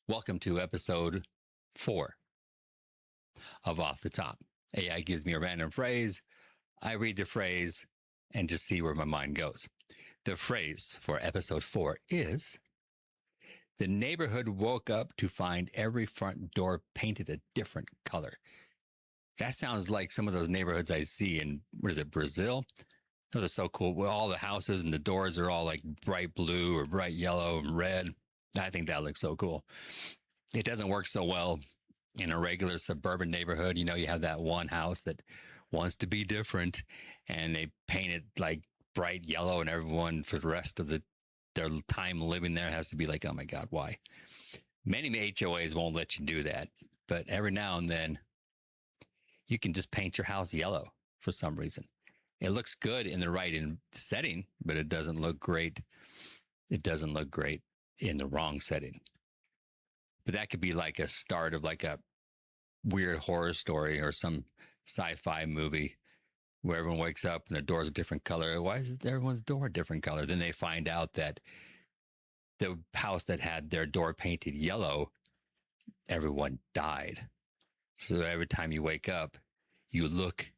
Welcome to episode 4 of Off the Top. AI gives me a random phrase. I read the phrase and just see where my mind goes. The phrase for episode 4 is: the neighborhood woke up to find every front door painted a different color. That sounds like some of those neighborhoods I see in, what is it, Brazil? Those are so cool. Well, all the houses and the doors are all like bright blue or bright yellow and red. I think that looks so cool. It doesn't work so well in a regular suburban neighborhood. You know, you have that one house that wants to be different and they paint it like bright yellow, and everyone for the rest of their time living there has to be like, oh my God, why? Many HOAs won't let you do that, but every now and then you can just paint your house yellow for some reason. It looks good in the right setting, but it doesn't look great. It doesn't look great in the wrong setting. But that could be like a start of like a weird horror story or some sci-fi movie where everyone wakes up and their door's a different color. Why is everyone's door a different color? Then they find out that the house that had their door painted yellow, everyone died. So every time you wake up, you look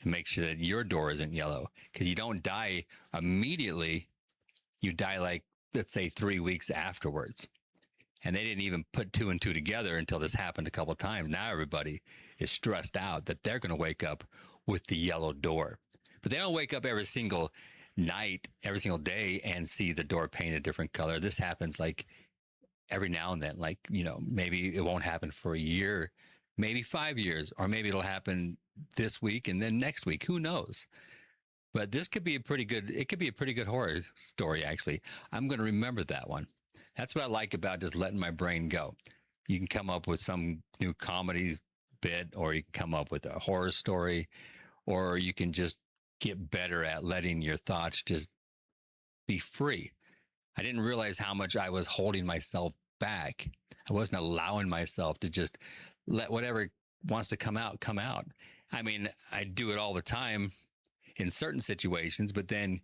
and make sure that your door isn't yellow, because you don't die immediately. You die like, let's say, 3 weeks afterwards. And they didn't even put 2 and 2 together until this happened a couple of times. Now everybody is stressed out that they're going to wake up with the yellow door. But they don't wake up every single night, every single day and see the door painted a different color. This happens like every now and then. Like, you know, maybe it won't happen for a year, maybe 5 years, or maybe it'll happen this week and then next week. Who knows? But this could be a pretty good, it could be a pretty good horror story, actually. I'm going to remember that one. That's what I like about just letting my brain go. You can come up with some new comedy bit, or you can come up with a horror story, or you can just get better at letting your thoughts just be free. I didn't realize how much I was holding myself back. I wasn't allowing myself to just let whatever wants to come out, come out. I mean, I do it all the time in certain situations, but then,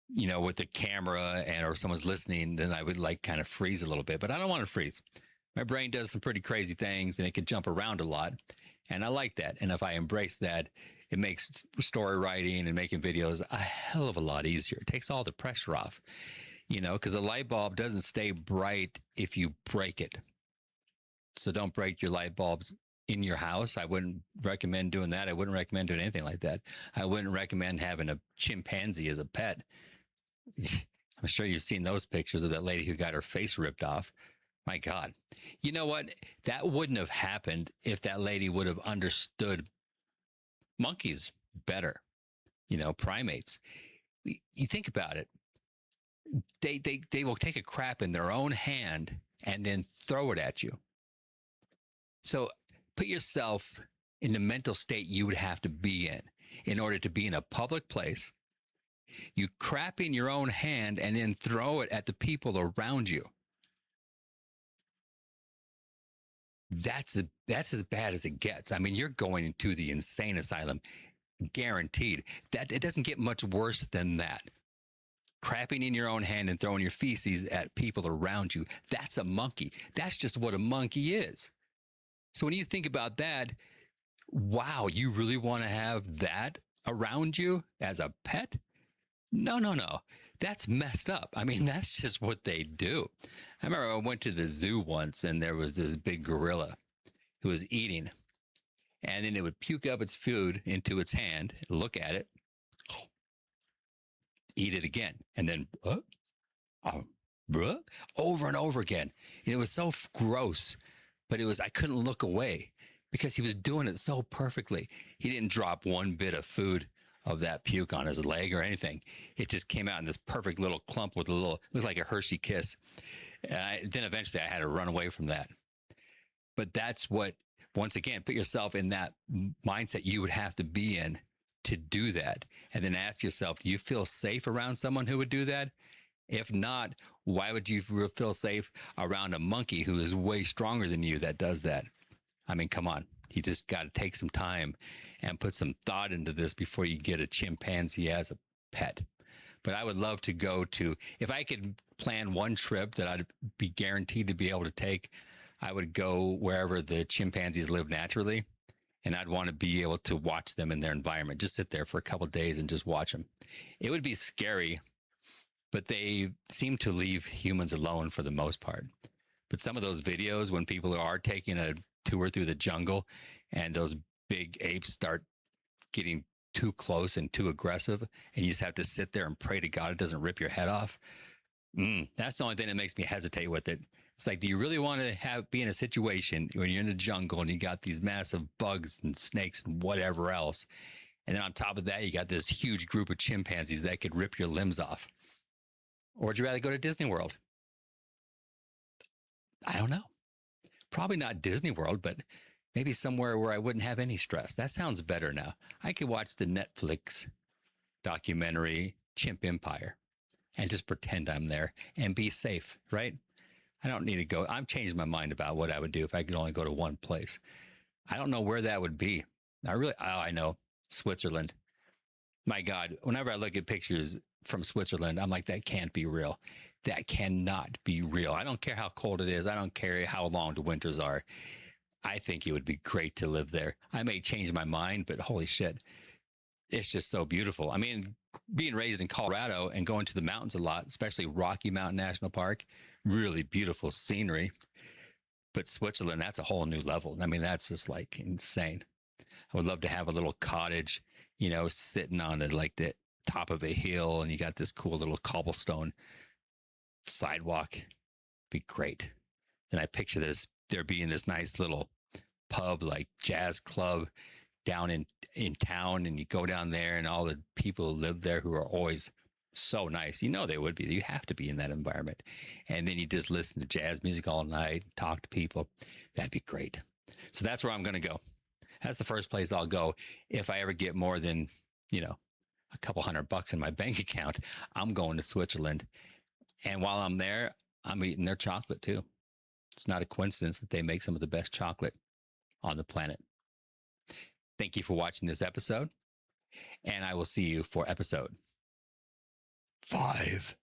you know, with the camera and or someone's listening, then I would like kind of freeze a little bit, but I don't want to freeze. My brain does some pretty crazy things and it can jump around a lot. And I like that. And if I embrace that, it makes story writing and making videos a hell of a lot easier. It takes all the pressure off, you know, because a light bulb doesn't stay bright if you break it. So don't break your light bulbs in your house. I wouldn't recommend doing that. I wouldn't recommend doing anything like that. I wouldn't recommend having a chimpanzee as a pet. I'm sure you've seen those pictures of that lady who got her face ripped off. My God. You know what? That wouldn't have happened if that lady would have understood monkeys better, you know, primates. You think about it. They will take a crap in their own hand and then throw it at you. So put yourself in the mental state you would have to be in order to be in a public place. You crap in your own hand and then throw it at the people around you. That's as bad as it gets. I mean, you're going into the insane asylum, guaranteed. That it doesn't get much worse than that. Crapping in your own hand and throwing your feces at people around you. That's a monkey. That's just what a monkey is. So when you think about that, wow, you really want to have that around you as a pet? No. That's messed up. I mean, that's just what they do. I remember I went to the zoo once and there was this big gorilla who was eating, and then it would puke up its food into its hand, look at it, eat it again, and then over and over again. And it was so gross, but I couldn't look away because he was doing it so perfectly. He didn't drop one bit of food of that puke on his leg or anything. It just came out in this perfect little clump with looked like a Hershey kiss. And then eventually I had to run away from that. But that's what, once again, put yourself in that mindset you would have to be in to do that. And then ask yourself, do you feel safe around someone who would do that? If not, why would you feel safe around a monkey who is way stronger than you that does that? I mean, come on. You just got to take some time and put some thought into this before you get a chimpanzee as a pet. But I would love to go to, if I could plan one trip that I'd be guaranteed to be able to take, I would go wherever the chimpanzees live naturally, and I'd want to be able to watch them in their environment. Just sit there for a couple of days and just watch them. It would be scary, but they seem to leave humans alone for the most part. But some of those videos when people are taking a tour through the jungle and those big apes start getting too close and too aggressive, and you just have to sit there and pray to God it doesn't rip your head off. That's the only thing that makes me hesitate with it. It's like, do you really want to be in a situation when you're in the jungle and you got these massive bugs and snakes and whatever else, and then on top of that, you got this huge group of chimpanzees that could rip your limbs off? Or would you rather go to Disney World? I don't know. Probably not Disney World, but maybe somewhere where I wouldn't have any stress. That sounds better now. I could watch the Netflix documentary Chimp Empire and just pretend I'm there and be safe, right? I don't need to go. I've changed my mind about what I would do if I could only go to one place. I don't know where that would be. I know, Switzerland. My God, whenever I look at pictures from Switzerland, I'm like, that can't be real. That cannot be real. I don't care how cold it is. I don't care how long the winters are. I think it would be great to live there. I may change my mind, but holy shit, it's just so beautiful. I mean, being raised in Colorado and going to the mountains a lot, especially Rocky Mountain National Park, really beautiful scenery. But Switzerland, that's a whole new level. I mean, that's just like insane. I would love to have a little cottage, sitting on the top of a hill, and you got this cool little cobblestone sidewalk. Be great. Then I picture there being this nice little pub, like jazz club down in town, and you go down there and all the people who live there who are always so nice. They would be. You have to be in that environment. And then you just listen to jazz music all night, talk to people. That'd be great. So that's where I'm going to go. That's the first place I'll go if I ever get more than, a couple $100 in my bank account. I'm going to Switzerland. And while I'm there, I'm eating their chocolate too. It's not a coincidence that they make some of the best chocolate on the planet. Thank you for watching this episode, and I will see you for episode 5.